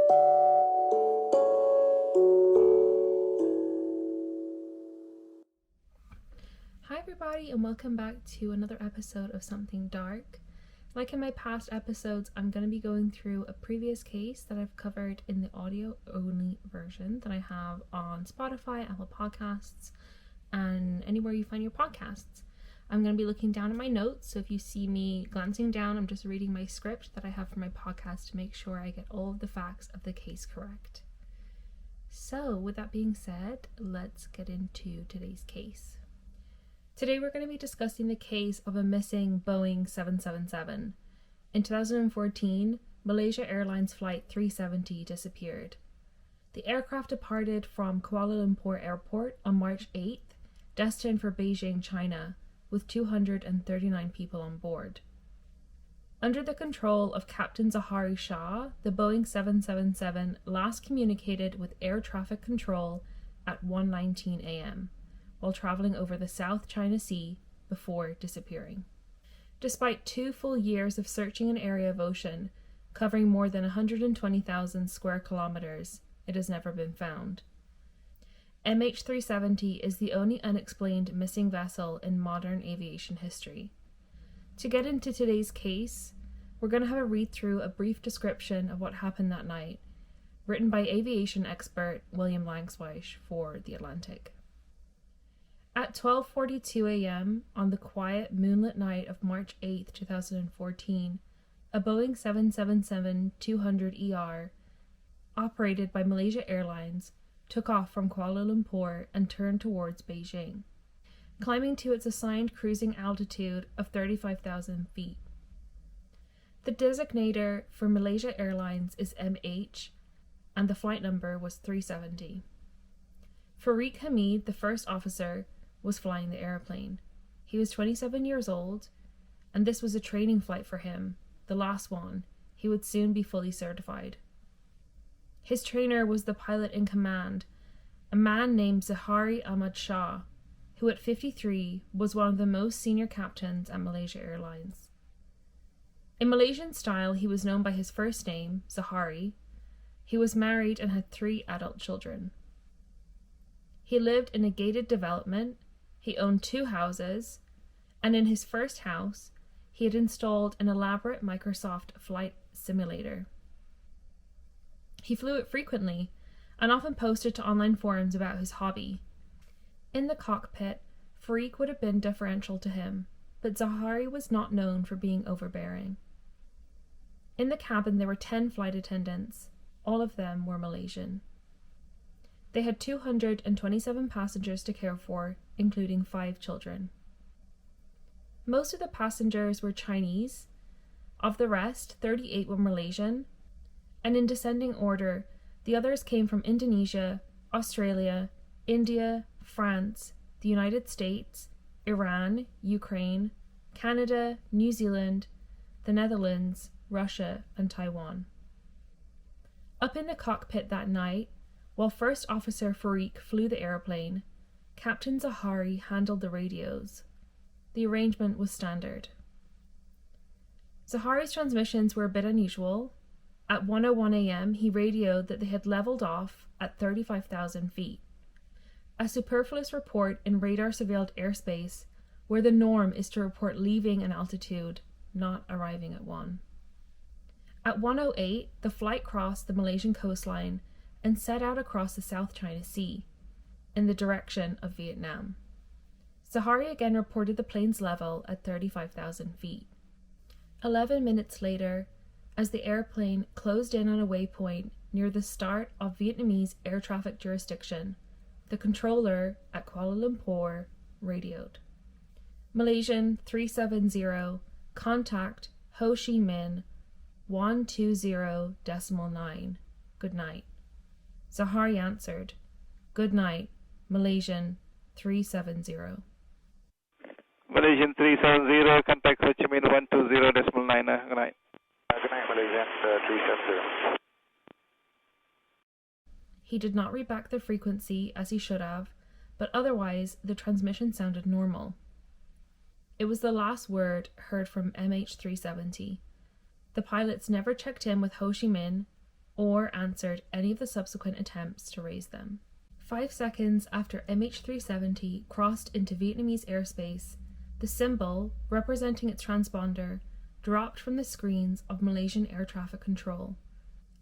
Hi everybody and welcome back to another episode of Something Dark. Like in my past episodes, I'm going to be going through a previous case that I've covered in the audio only version that I have on Spotify, Apple Podcasts, and anywhere you find your podcasts. I'm going to be looking down at my notes, so if you see me glancing down, I'm just reading my script that I have for my podcast to make sure I get all of the facts of the case correct. So with that being said, let's get into today's case. Today we're going to be discussing the case of a missing Boeing 777. In 2014, Malaysia Airlines Flight 370 disappeared. The aircraft departed from Kuala Lumpur Airport on March 8th, destined for Beijing, China, with 239 people on board. Under the control of Captain Zahari Shah, the Boeing 777 last communicated with air traffic control at 1:19 a.m. while traveling over the South China Sea before disappearing. Despite 2 full years of searching an area of ocean covering more than 120,000 square kilometers, it has never been found. MH370 is the only unexplained missing vessel in modern aviation history. To get into today's case, we're going to have a read through a brief description of what happened that night, written by aviation expert William Langswyche for The Atlantic. At 12:42 a.m. on the quiet moonlit night of March 8, 2014, a Boeing 777-200ER, operated by Malaysia Airlines, took off from Kuala Lumpur and turned towards Beijing, climbing to its assigned cruising altitude of 35,000 feet. The designator for Malaysia Airlines is MH, and the flight number was 370. Farid Hamid, the first officer, was flying the airplane. He was 27 years old, and this was a training flight for him, the last one. He would soon be fully certified. His trainer was the pilot in command, a man named Zahari Ahmad Shah, who at 53 was one of the most senior captains at Malaysia Airlines. In Malaysian style, he was known by his first name, Zahari. He was married and had 3 adult children. He lived in a gated development. He owned 2 houses, and in his first house, he had installed an elaborate Microsoft flight simulator. He flew it frequently and often posted to online forums about his hobby. In the cockpit, Farid would have been deferential to him, but Zahari was not known for being overbearing. In the cabin there were 10 flight attendants. All of them were Malaysian. They had 227 passengers to care for, including 5 children. Most of the passengers were Chinese. Of the rest, 38 were Malaysian, and in descending order, the others came from Indonesia, Australia, India, France, the United States, Iran, Ukraine, Canada, New Zealand, the Netherlands, Russia, and Taiwan. Up in the cockpit that night, while First Officer Farid flew the airplane, Captain Zahari handled the radios. The arrangement was standard. Zahari's transmissions were a bit unusual. At 1:01 a.m., he radioed that they had leveled off at 35,000 feet, a superfluous report in radar-surveilled airspace where the norm is to report leaving an altitude, not arriving at one. At 1:08, the flight crossed the Malaysian coastline and set out across the South China Sea, in the direction of Vietnam. Zahari again reported the plane's level at 35,000 feet. 11 minutes later, as the airplane closed in on a waypoint near the start of Vietnamese air traffic jurisdiction, the controller at Kuala Lumpur radioed. Malaysian 370, contact Ho Chi Minh 120.9. Good night. Zahari answered, "Good night, Malaysian 370. Malaysian 370, contact Ho Chi Minh 120.9. Good night. Good night, Malaysian 370. He did not read back the frequency as he should have, but otherwise the transmission sounded normal. It was the last word heard from MH370. The pilots never checked in with Ho Chi Minh, or answered any of the subsequent attempts to raise them. 5 seconds after MH370 crossed into Vietnamese airspace, the symbol representing its transponder dropped from the screens of Malaysian air traffic control,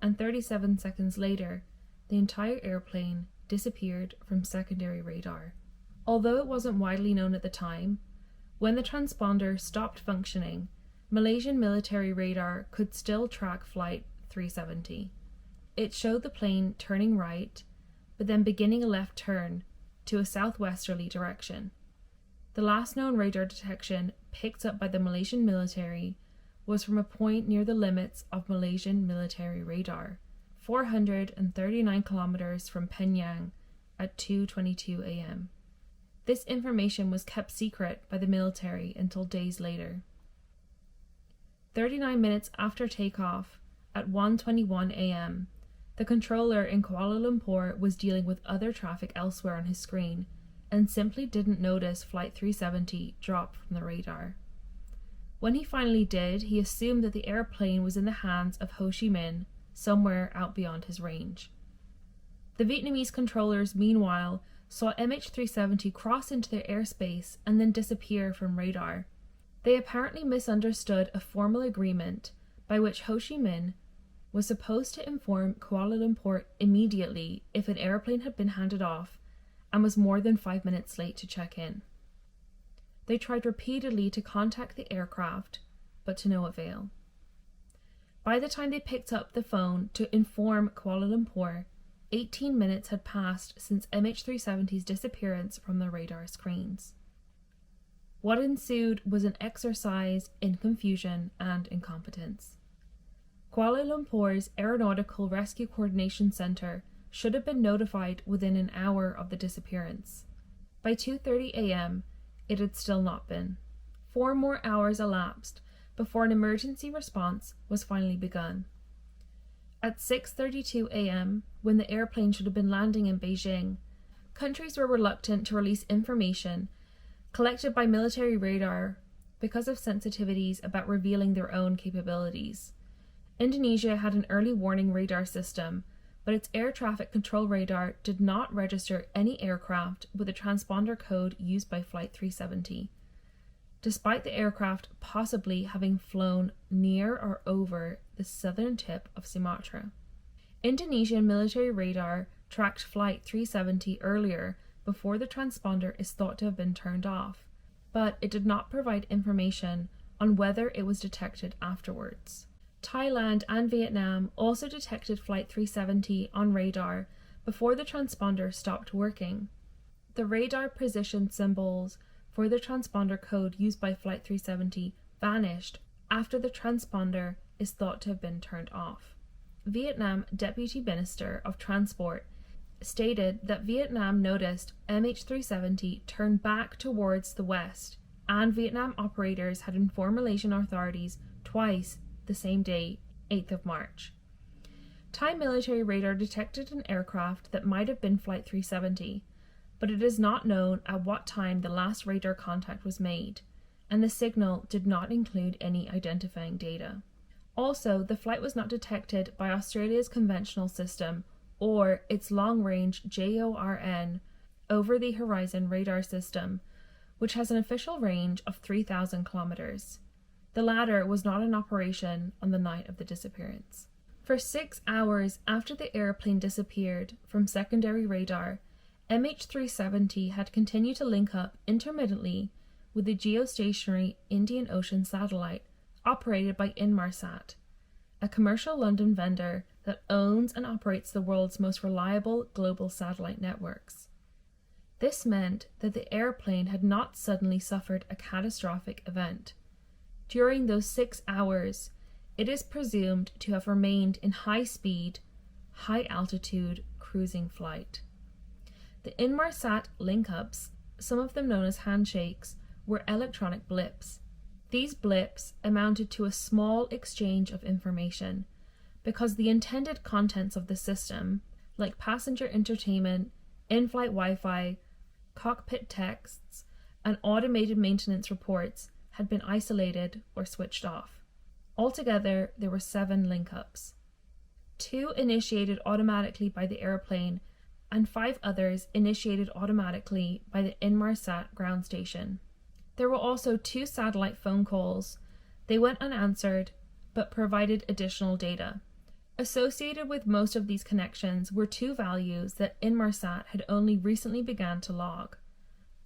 and 37 seconds later, the entire airplane disappeared from secondary radar. Although it wasn't widely known at the time, when the transponder stopped functioning, Malaysian military radar could still track Flight 370. It showed the plane turning right, but then beginning a left turn to a southwesterly direction. The last known radar detection picked up by the Malaysian military was from a point near the limits of Malaysian military radar, 439 kilometers from Penang at 2:22 a.m. This information was kept secret by the military until days later. 39 minutes after takeoff, at 1:21 a.m., the controller in Kuala Lumpur was dealing with other traffic elsewhere on his screen and simply didn't notice Flight 370 drop from the radar. When he finally did, he assumed that the airplane was in the hands of Ho Chi Minh, somewhere out beyond his range. The Vietnamese controllers, meanwhile, saw MH370 cross into their airspace and then disappear from radar. They apparently misunderstood a formal agreement by which Ho Chi Minh was supposed to inform Kuala Lumpur immediately if an airplane had been handed off and was more than 5 minutes late to check in. They tried repeatedly to contact the aircraft, but to no avail. By the time they picked up the phone to inform Kuala Lumpur, 18 minutes had passed since MH370's disappearance from the radar screens. What ensued was an exercise in confusion and incompetence. Kuala Lumpur's Aeronautical Rescue Coordination Centre should have been notified within an hour of the disappearance. By 2:30 a.m., it had still not been. 4 more hours elapsed before an emergency response was finally begun. At 6:32 a.m., when the airplane should have been landing in Beijing, countries were reluctant to release information collected by military radar because of sensitivities about revealing their own capabilities. Indonesia had an early warning radar system, but its air traffic control radar did not register any aircraft with the transponder code used by Flight 370, despite the aircraft possibly having flown near or over the southern tip of Sumatra. Indonesian military radar tracked Flight 370 earlier before the transponder is thought to have been turned off, but it did not provide information on whether it was detected afterwards. Thailand and Vietnam also detected Flight 370 on radar before the transponder stopped working. The radar position symbols for the transponder code used by Flight 370 vanished after the transponder is thought to have been turned off. Vietnam Deputy Minister of Transport stated that Vietnam noticed MH370 turn back towards the west, and Vietnam operators had informed Malaysian authorities twice the same day, 8th of March. Thai military radar detected an aircraft that might have been Flight 370, but it is not known at what time the last radar contact was made, and the signal did not include any identifying data. Also, the flight was not detected by Australia's conventional system or its long-range JORN over-the-horizon radar system, which has an official range of 3,000 kilometers. The latter was not in operation on the night of the disappearance. For 6 hours after the airplane disappeared from secondary radar, MH370 had continued to link up intermittently with the geostationary Indian Ocean satellite operated by Inmarsat, a commercial London vendor that owns and operates the world's most reliable global satellite networks. This meant that the airplane had not suddenly suffered a catastrophic event. During those 6 hours, it is presumed to have remained in high-speed, high-altitude cruising flight. The Inmarsat link-ups, some of them known as handshakes, were electronic blips. These blips amounted to a small exchange of information, because the intended contents of the system, like passenger entertainment, in-flight Wi-Fi, cockpit texts, and automated maintenance reports, had been isolated or switched off. Altogether, there were 7 link-ups. 2 initiated automatically by the airplane and 5 others initiated automatically by the Inmarsat ground station. There were also 2 satellite phone calls. They went unanswered, but provided additional data. Associated with most of these connections were 2 values that Inmarsat had only recently begun to log.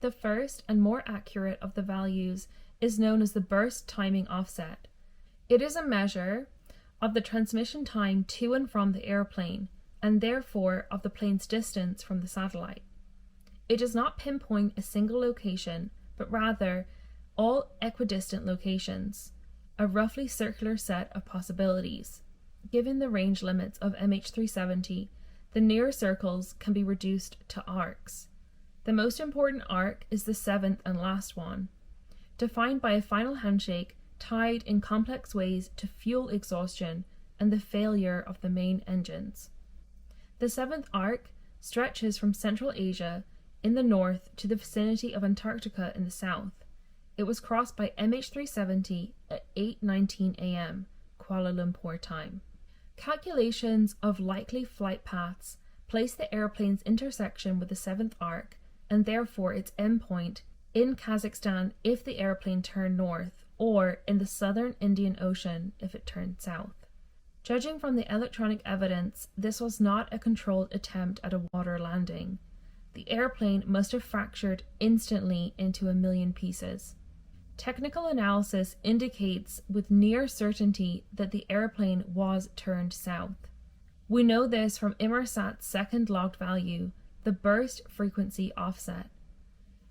The first and more accurate of the values is known as the burst timing offset. It is a measure of the transmission time to and from the airplane, and therefore of the plane's distance from the satellite. It does not pinpoint a single location, but rather all equidistant locations, a roughly circular set of possibilities. Given the range limits of MH370, the near circles can be reduced to arcs. The most important arc is the 7th and last one, defined by a final handshake tied in complex ways to fuel exhaustion and the failure of the main engines. The 7th arc stretches from Central Asia in the north to the vicinity of Antarctica in the south. It was crossed by MH370 at 8:19 a.m. Kuala Lumpur time. Calculations of likely flight paths place the airplane's intersection with the 7th arc and therefore its endpoint in Kazakhstan if the airplane turned north, or in the southern Indian Ocean if it turned south. Judging from the electronic evidence, this was not a controlled attempt at a water landing. The airplane must have fractured instantly into 1 million pieces. Technical analysis indicates with near certainty that the airplane was turned south. We know this from Inmarsat's second logged value, the burst frequency offset.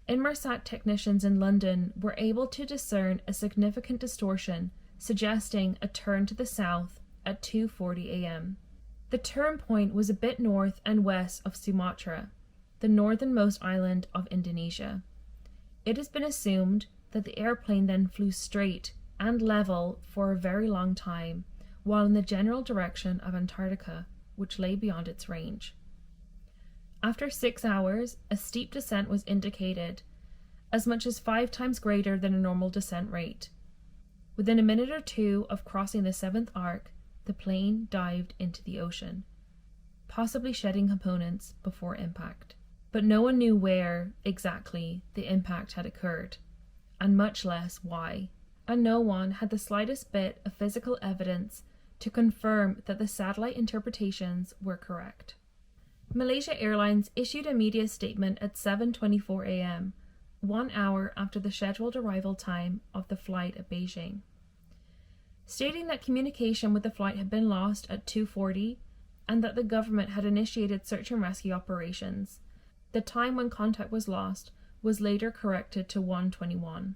Inmarsat technicians in London were able to discern a significant distortion, suggesting a turn to the south at 2:40 a.m. The turn point was a bit north and west of Sumatra, the northernmost island of Indonesia. It has been assumed that the airplane then flew straight and level for a very long time, while in the general direction of Antarctica, which lay beyond its range. After 6 hours, a steep descent was indicated, as much as 5 times greater than a normal descent rate. Within a minute or 2 of crossing the 7th arc, the plane dived into the ocean, possibly shedding components before impact. But no one knew where, exactly, the impact had occurred, and much less why. And no one had the slightest bit of physical evidence to confirm that the satellite interpretations were correct. Malaysia Airlines issued a media statement at 7:24 a.m., 1 hour after the scheduled arrival time of the flight at Beijing, stating that communication with the flight had been lost at 2:40 and that the government had initiated search and rescue operations. The time when contact was lost was later corrected to 1:21.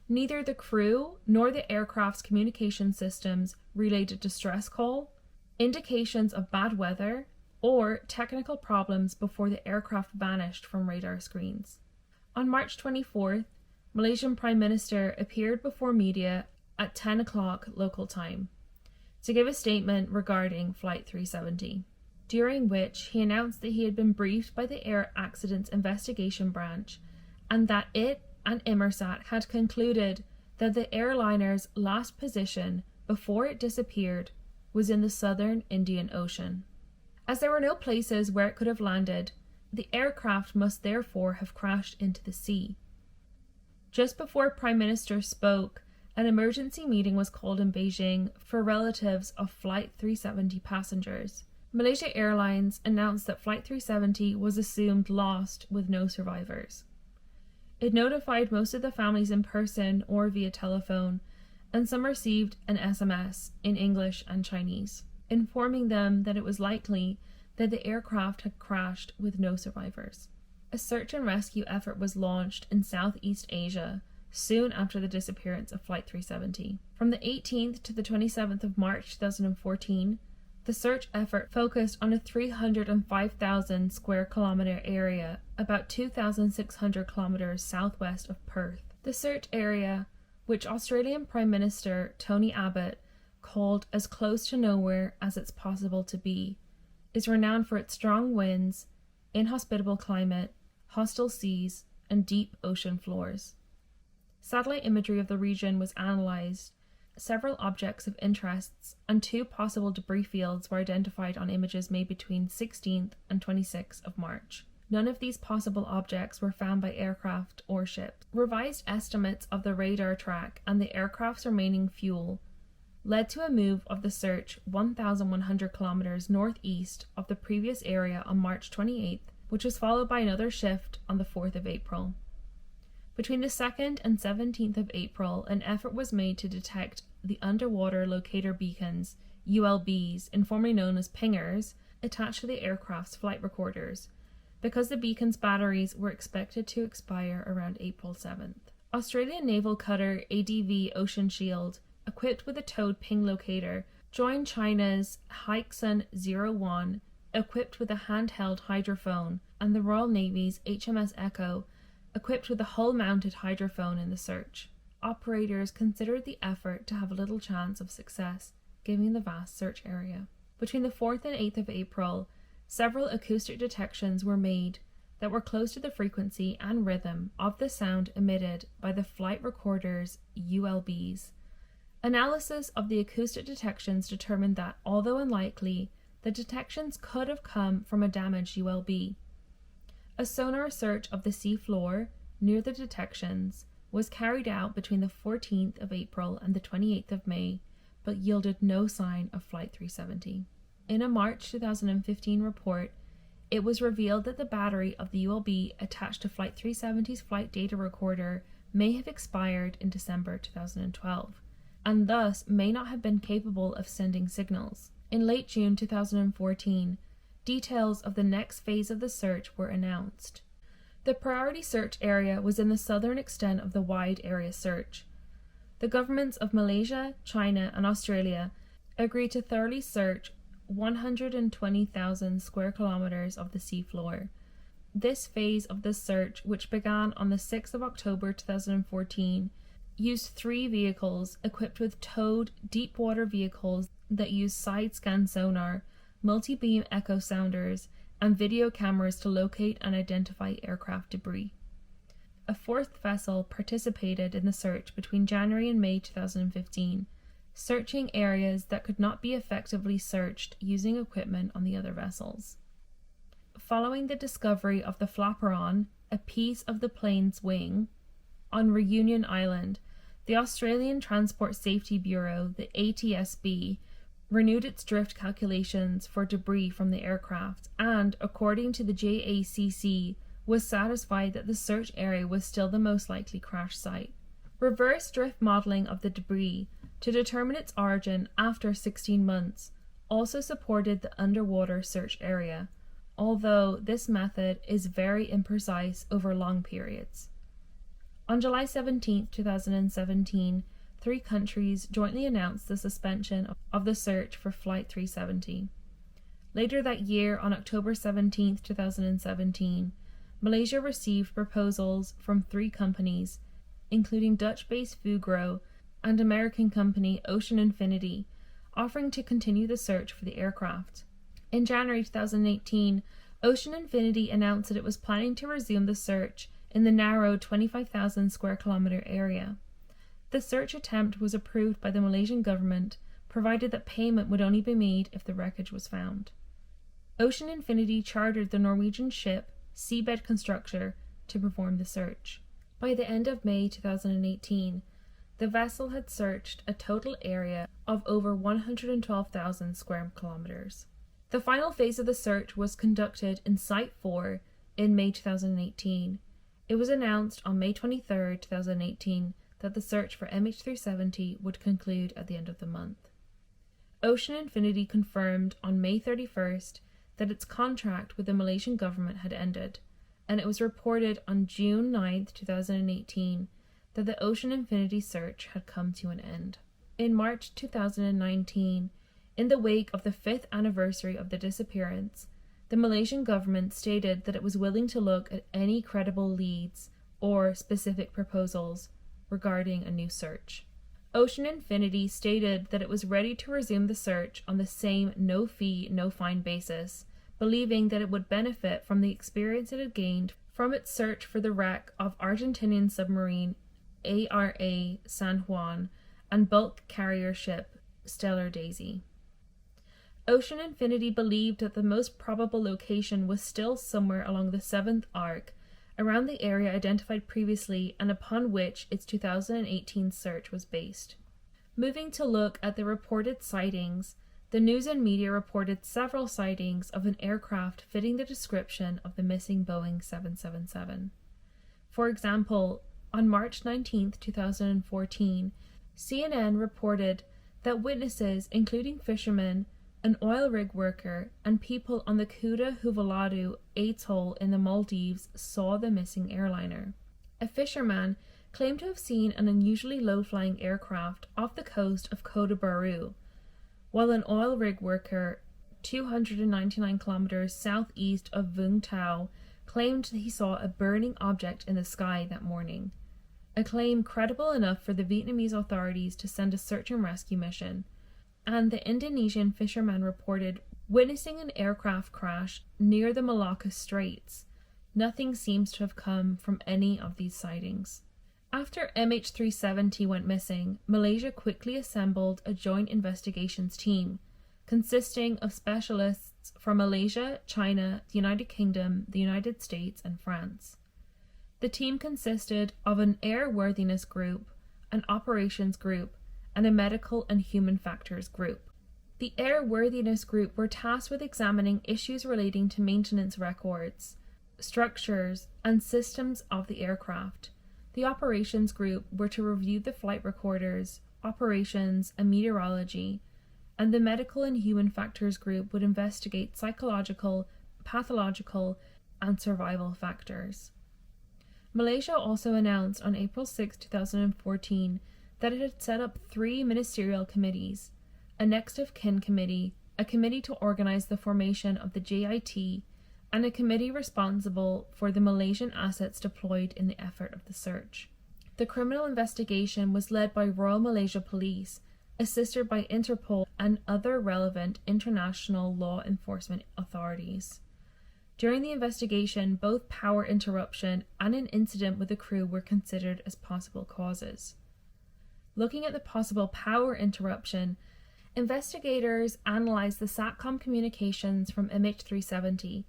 Neither the crew nor the aircraft's communication systems relayed a distress call, indications of bad weather, or technical problems before the aircraft vanished from radar screens. On March 24th, Malaysian Prime Minister appeared before media at 10 o'clock local time to give a statement regarding Flight 370, during which he announced that he had been briefed by the Air Accidents Investigation Branch and that it and Inmarsat had concluded that the airliner's last position before it disappeared was in the southern Indian Ocean. As there were no places where it could have landed, the aircraft must therefore have crashed into the sea. Just before Prime Minister spoke, an emergency meeting was called in Beijing for relatives of Flight 370 passengers. Malaysia Airlines announced that Flight 370 was assumed lost with no survivors. It notified most of the families in person or via telephone, and some received an SMS in English and Chinese, informing them that it was likely that the aircraft had crashed with no survivors. A search and rescue effort was launched in Southeast Asia soon after the disappearance of Flight 370. From the 18th to the 27th of March 2014, the search effort focused on a 305,000 square kilometre area about 2,600 kilometres southwest of Perth. The search area, which Australian Prime Minister Tony Abbott called as close to nowhere as it's possible to be, is renowned for its strong winds, inhospitable climate, hostile seas, and deep ocean floors. Satellite imagery of the region was analysed, Several objects of interest and 2 possible debris fields were identified on images made between 16th and 26th of March. None of these possible objects were found by aircraft or ships. Revised estimates of the radar track and the aircraft's remaining fuel led to a move of the search 1,100 kilometers northeast of the previous area on March 28th, which was followed by another shift on the 4th of April. Between the 2nd and 17th of April, an effort was made to detect the underwater locator beacons, ULBs, informally known as pingers, attached to the aircraft's flight recorders, because the beacon's batteries were expected to expire around April 7th. Australian naval cutter ADV Ocean Shield, equipped with a towed ping locator, joined China's Haixun 01, equipped with a handheld hydrophone, and the Royal Navy's HMS Echo, equipped with a hull-mounted hydrophone in the search. Operators considered the effort to have little chance of success, given the vast search area. Between the 4th and 8th of April, several acoustic detections were made that were close to the frequency and rhythm of the sound emitted by the flight recorder's ULBs. Analysis of the acoustic detections determined that, although unlikely, the detections could have come from a damaged ULB. A sonar search of the sea floor near the detections was carried out between the 14th of April and the 28th of May, but yielded no sign of Flight 370. In a March 2015 report, it was revealed that the battery of the ULB attached to Flight 370's flight data recorder may have expired in December 2012, and thus may not have been capable of sending signals. In late June 2014, details of the next phase of the search were announced. The priority search area was in the southern extent of the wide area search. The governments of Malaysia, China, and Australia agreed to thoroughly search 120,000 square kilometers of the seafloor. This phase of the search, which began on the 6th of October 2014, used 3 vehicles equipped with towed deep water vehicles that use side-scan sonar, multi-beam echo sounders, and video cameras to locate and identify aircraft debris. A 4th vessel participated in the search between January and May 2015, searching areas that could not be effectively searched using equipment on the other vessels. Following the discovery of the flaperon, a piece of the plane's wing, on Reunion Island, the Australian Transport Safety Bureau, the ATSB, renewed its drift calculations for debris from the aircraft and, according to the JACC, was satisfied that the search area was still the most likely crash site. Reverse drift modelling of the debris to determine its origin after 16 months also supported the underwater search area, although this method is very imprecise over long periods. On July 17, 2017, 3 countries jointly announced the suspension of the search for Flight 370. Later that year, on October 17, 2017, Malaysia received proposals from 3 companies, including Dutch-based Fugro and American company Ocean Infinity, offering to continue the search for the aircraft. In January 2018, Ocean Infinity announced that it was planning to resume the search in the narrow 25,000 square kilometer area. The search attempt was approved by the Malaysian government, provided that payment would only be made if the wreckage was found. Ocean Infinity chartered the Norwegian ship Seabed Constructor to perform the search. By the end of May 2018, the vessel had searched a total area of over 112,000 square kilometers. The final phase of the search was conducted in Site 4 in May 2018. It was announced on May 23, 2018, that the search for MH370 would conclude at the end of the month. Ocean Infinity confirmed on May 31st that its contract with the Malaysian government had ended, and it was reported on June 9, 2018, that the Ocean Infinity search had come to an end. In March 2019, in the wake of the 5th anniversary of the disappearance, the Malaysian government stated that it was willing to look at any credible leads or specific proposals regarding a new search. Ocean Infinity stated that it was ready to resume the search on the same no-fee, no-fine basis, believing that it would benefit from the experience it had gained from its search for the wreck of Argentinian submarine ARA San Juan and bulk carrier ship Stellar Daisy. Ocean Infinity believed that the most probable location was still somewhere along the 7th arc, around the area identified previously and upon which its 2018 search was based. Moving to look at the reported sightings, the news and media reported several sightings of an aircraft fitting the description of the missing Boeing 777. For example, on March 19, 2014, CNN reported that witnesses, including fishermen, an oil rig worker, and people on the Kuta Huvadolu atoll in the Maldives saw the missing airliner. A fisherman claimed to have seen an unusually low-flying aircraft off the coast of Kota Baru, while an oil rig worker 299 kilometers southeast of Vung Tau claimed that he saw a burning object in the sky that morning, a claim credible enough for the Vietnamese authorities to send a search and rescue mission. And the Indonesian fisherman reported witnessing an aircraft crash near the Malacca Straits. Nothing seems to have come from any of these sightings. After MH370 went missing, Malaysia quickly assembled a joint investigations team consisting of specialists from Malaysia, China, the United Kingdom, the United States, and France. The team consisted of an airworthiness group, an operations group, and a medical and human factors group. The airworthiness group were tasked with examining issues relating to maintenance records, structures, and systems of the aircraft. The operations group were to review the flight recorders, operations, and meteorology, and the medical and human factors group would investigate psychological, pathological, and survival factors. Malaysia also announced on April 6, 2014, that it had set up 3 ministerial committees, a next of kin committee, a committee to organize the formation of the JIT, and a committee responsible for the Malaysian assets deployed in the effort of the search. The criminal investigation was led by Royal Malaysia Police, assisted by Interpol and other relevant international law enforcement authorities. During the investigation, both power interruption and an incident with the crew were considered as possible causes. Looking at the possible power interruption, investigators analyzed the SATCOM communications from MH370,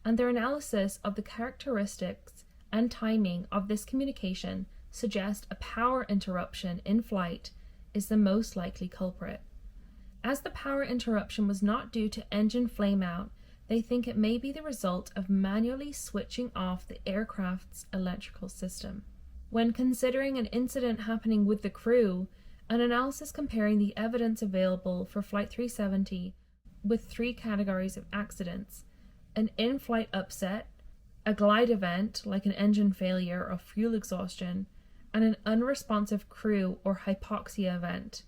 and their analysis of the characteristics and timing of this communication suggest a power interruption in flight is the most likely culprit. As the power interruption was not due to engine flameout, they think it may be the result of manually switching off the aircraft's electrical system. When considering an incident happening with the crew, an analysis comparing the evidence available for Flight 370 with 3 categories of accidents: an in-flight upset, a glide event like an engine failure or fuel exhaustion, and an unresponsive crew or hypoxia event,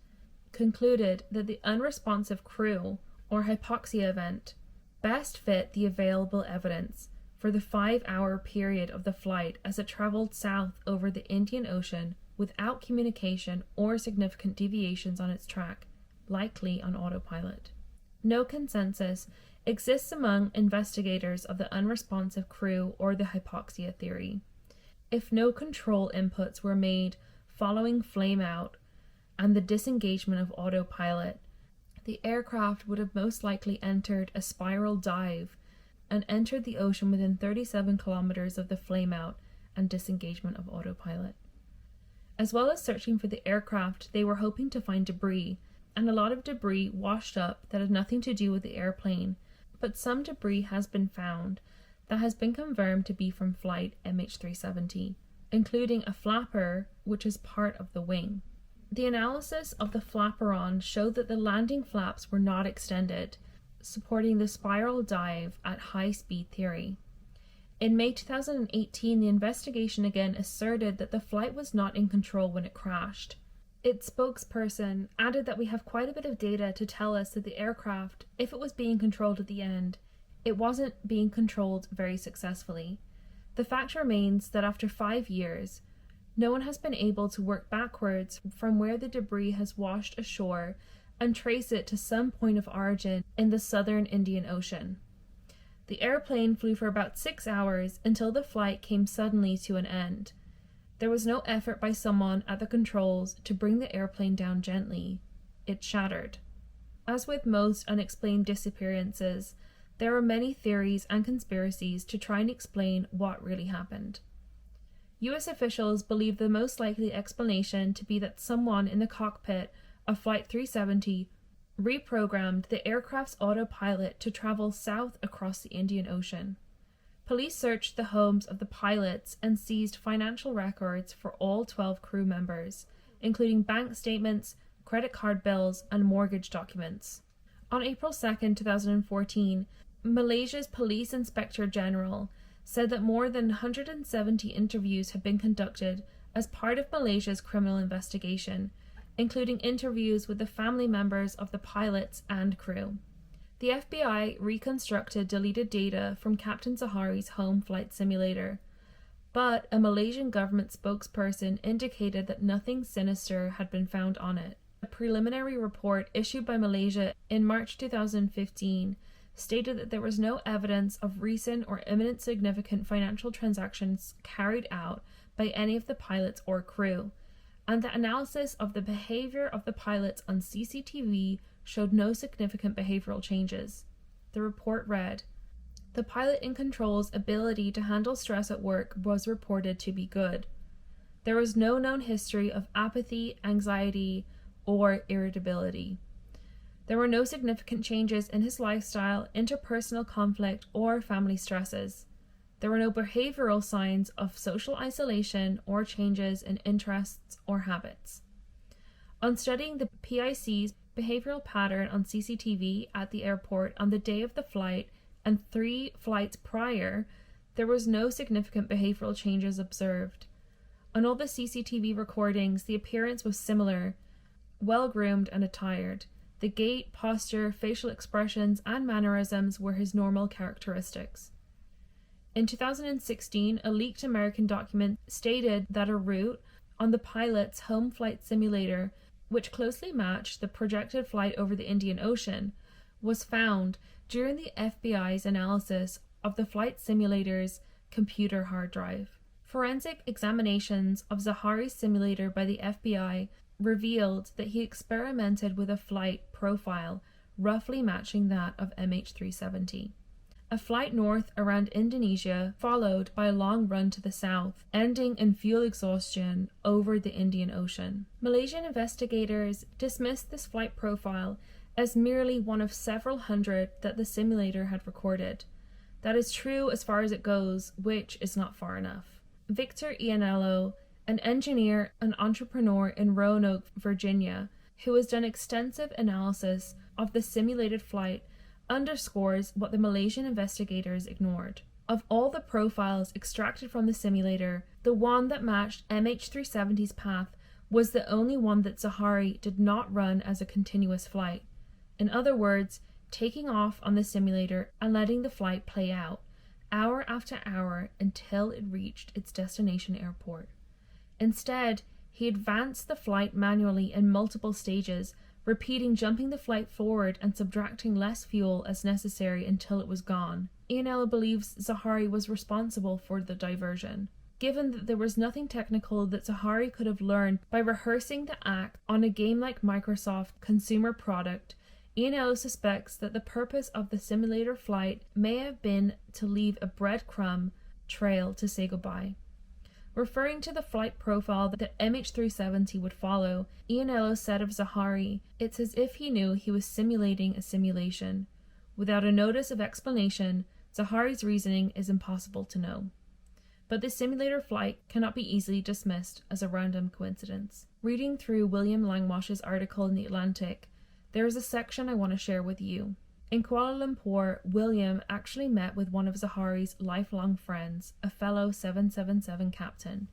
concluded that the unresponsive crew or hypoxia event best fit the available evidence for the 5-hour period of the flight as it traveled south over the Indian Ocean without communication or significant deviations on its track, likely on autopilot. No consensus exists among investigators of the unresponsive crew or the hypoxia theory. If no control inputs were made following flameout and the disengagement of autopilot, the aircraft would have most likely entered a spiral dive and entered the ocean within 37 kilometers of the flameout and disengagement of autopilot. As well as searching for the aircraft, they were hoping to find debris, and a lot of debris washed up that had nothing to do with the airplane, but some debris has been found that has been confirmed to be from flight MH370, including a flapper which is part of the wing. The analysis of the flaperon showed that the landing flaps were not extended, supporting the spiral dive at high speed theory. In May 2018, the investigation again asserted that the flight was not in control when it crashed. Its spokesperson added that we have quite a bit of data to tell us that the aircraft, if it was being controlled at the end, it wasn't being controlled very successfully. The fact remains that after 5 years, no one has been able to work backwards from where the debris has washed ashore and trace it to some point of origin in the southern Indian Ocean. The airplane flew for about 6 hours until the flight came suddenly to an end. There was no effort by someone at the controls to bring the airplane down gently. It shattered. As with most unexplained disappearances, there are many theories and conspiracies to try and explain what really happened. US officials believe the most likely explanation to be that someone in the cockpit of Flight 370 reprogrammed the aircraft's autopilot to travel south across the Indian Ocean. Police searched the homes of the pilots and seized financial records for all 12 crew members, including bank statements, credit card bills, and mortgage documents. On April 2, 2014, Malaysia's Police Inspector General said that more than 170 interviews have been conducted as part of Malaysia's criminal investigation, including interviews with the family members of the pilots and crew. The FBI reconstructed deleted data from Captain Zahari's home flight simulator, but a Malaysian government spokesperson indicated that nothing sinister had been found on it. A preliminary report issued by Malaysia in March 2015 stated that there was no evidence of recent or imminent significant financial transactions carried out by any of the pilots or crew, and the analysis of the behavior of the pilots on CCTV showed no significant behavioral changes. The report read, "The pilot in control's ability to handle stress at work was reported to be good. There was no known history of apathy, anxiety, or irritability. There were no significant changes in his lifestyle, interpersonal conflict, or family stresses. There were no behavioral signs of social isolation or changes in interests or habits." On studying the PIC's behavioral pattern on CCTV at the airport on the day of the flight and 3 flights prior, there was no significant behavioral changes observed. On all the CCTV recordings, the appearance was similar, well-groomed and attired. The gait, posture, facial expressions, and mannerisms were his normal characteristics. In 2016, a leaked American document stated that a route on the pilot's home flight simulator, which closely matched the projected flight over the Indian Ocean, was found during the FBI's analysis of the flight simulator's computer hard drive. Forensic examinations of Zahari's simulator by the FBI revealed that he experimented with a flight profile roughly matching that of MH370. A flight north around Indonesia, followed by a long run to the south, ending in fuel exhaustion over the Indian Ocean. Malaysian investigators dismissed this flight profile as merely one of several hundred that the simulator had recorded. That is true as far as it goes, which is not far enough. Victor Ianello, an engineer and entrepreneur in Roanoke, Virginia, who has done extensive analysis of the simulated flight, underscores what the Malaysian investigators ignored. Of all the profiles extracted from the simulator, the one that matched MH370's path was the only one that Zahari did not run as a continuous flight. In other words, taking off on the simulator and letting the flight play out, hour after hour until it reached its destination airport. Instead, he advanced the flight manually in multiple stages, repeating jumping the flight forward and subtracting less fuel as necessary until it was gone. Ianello believes Zahari was responsible for the diversion. Given that there was nothing technical that Zahari could have learned by rehearsing the act on a game like Microsoft consumer product, Ianello suspects that the purpose of the simulator flight may have been to leave a breadcrumb trail to say goodbye. Referring to the flight profile that the MH370 would follow, Ianello said of Zahari, "It's as if he knew he was simulating a simulation. Without a notice of explanation, Zahari's reasoning is impossible to know." But the simulator flight cannot be easily dismissed as a random coincidence. Reading through William Langwash's article in The Atlantic, there is a section I want to share with you. In Kuala Lumpur, William actually met with one of Zahari's lifelong friends, a fellow 777 captain.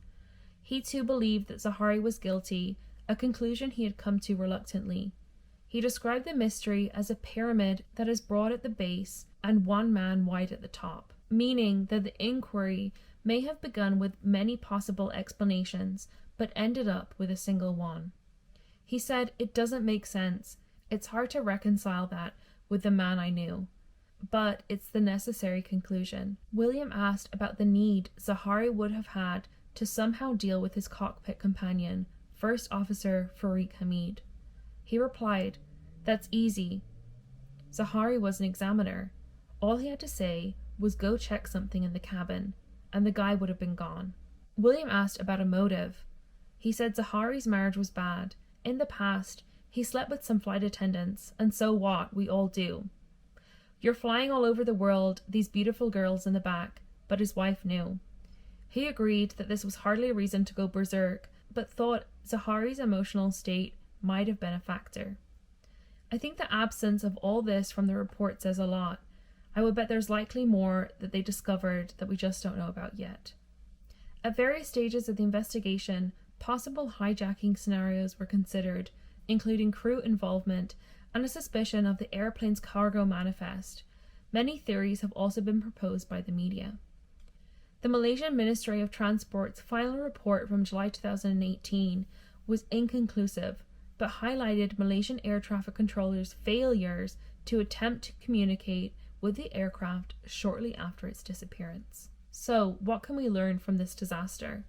He too believed that Zahari was guilty, a conclusion he had come to reluctantly. He described the mystery as a pyramid that is broad at the base and one man wide at the top, meaning that the inquiry may have begun with many possible explanations, but ended up with a single one. He said, "It doesn't make sense. It's hard to reconcile that with the man I knew, but it's the necessary conclusion." William asked about the need Zahari would have had to somehow deal with his cockpit companion, First Officer Farik Hamid. He replied, "That's easy. Zahari was an examiner. All he had to say was go check something in the cabin, and the guy would have been gone." William asked about a motive. He said Zahari's marriage was bad. In the past, he slept with some flight attendants, and so what? We all do. You're flying all over the world, these beautiful girls in the back, but his wife knew. He agreed that this was hardly a reason to go berserk, but thought Zahari's emotional state might have been a factor. I think the absence of all this from the report says a lot. I would bet there's likely more that they discovered that we just don't know about yet. At various stages of the investigation, possible hijacking scenarios were considered, including crew involvement and a suspicion of the airplane's cargo manifest. Many theories have also been proposed by the media. The Malaysian Ministry of Transport's final report from July 2018 was inconclusive, but highlighted Malaysian air traffic controllers' failures to attempt to communicate with the aircraft shortly after its disappearance. So, what can we learn from this disaster?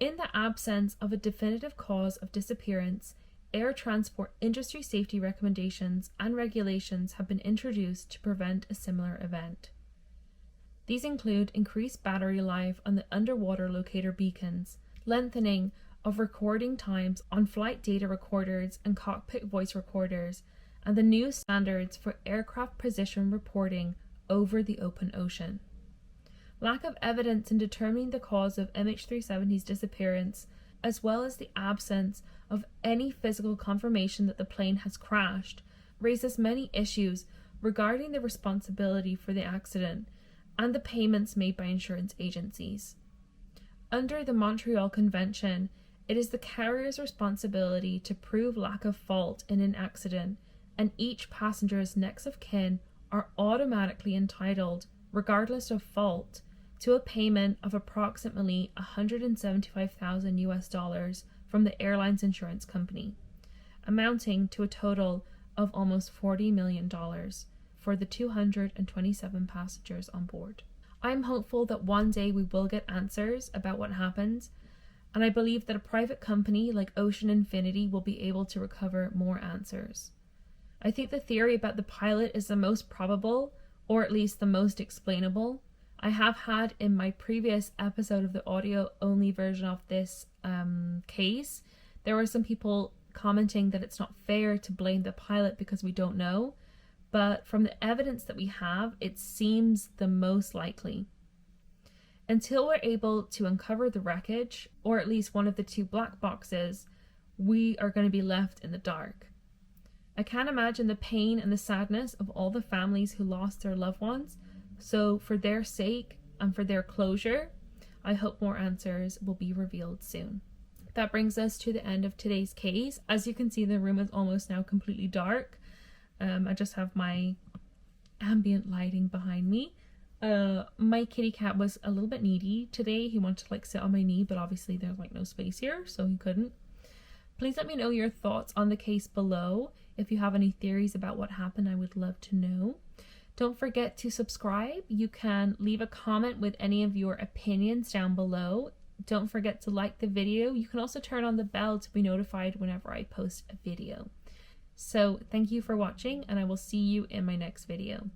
In the absence of a definitive cause of disappearance, air transport industry safety recommendations and regulations have been introduced to prevent a similar event. These include increased battery life on the underwater locator beacons, lengthening of recording times on flight data recorders and cockpit voice recorders, and the new standards for aircraft position reporting over the open ocean. Lack of evidence in determining the cause of MH370's disappearance, as well as the absence of any physical confirmation that the plane has crashed, raises many issues regarding the responsibility for the accident and the payments made by insurance agencies. Under the Montreal Convention, it is the carrier's responsibility to prove lack of fault in an accident, and each passenger's next of kin are automatically entitled, regardless of fault, to a payment of approximately $175,000 from the airline's insurance company, amounting to a total of almost $40 million for the 227 passengers on board. I am hopeful that one day we will get answers about what happened, and I believe that a private company like Ocean Infinity will be able to recover more answers. I think the theory about the pilot is the most probable, or at least the most explainable. I have had in my previous episode of the audio-only version of this case, there were some people commenting that it's not fair to blame the pilot because we don't know, but from the evidence that we have, it seems the most likely. Until we're able to uncover the wreckage, or at least one of the two black boxes, we are going to be left in the dark. I can't imagine the pain and the sadness of all the families who lost their loved ones, so for their sake and for their closure, I hope more answers will be revealed soon. That brings us to the end of today's case. As you can see, the room is almost now completely dark. I just have my ambient lighting behind me. My kitty cat was a little bit needy today. He wanted to sit on my knee, but obviously there's no space here, so he couldn't. Please let me know your thoughts on the case below. If you have any theories about what happened, I would love to know. Don't forget to subscribe. You can leave a comment with any of your opinions down below. Don't forget to like the video. You can also turn on the bell to be notified whenever I post a video. So thank you for watching, and I will see you in my next video.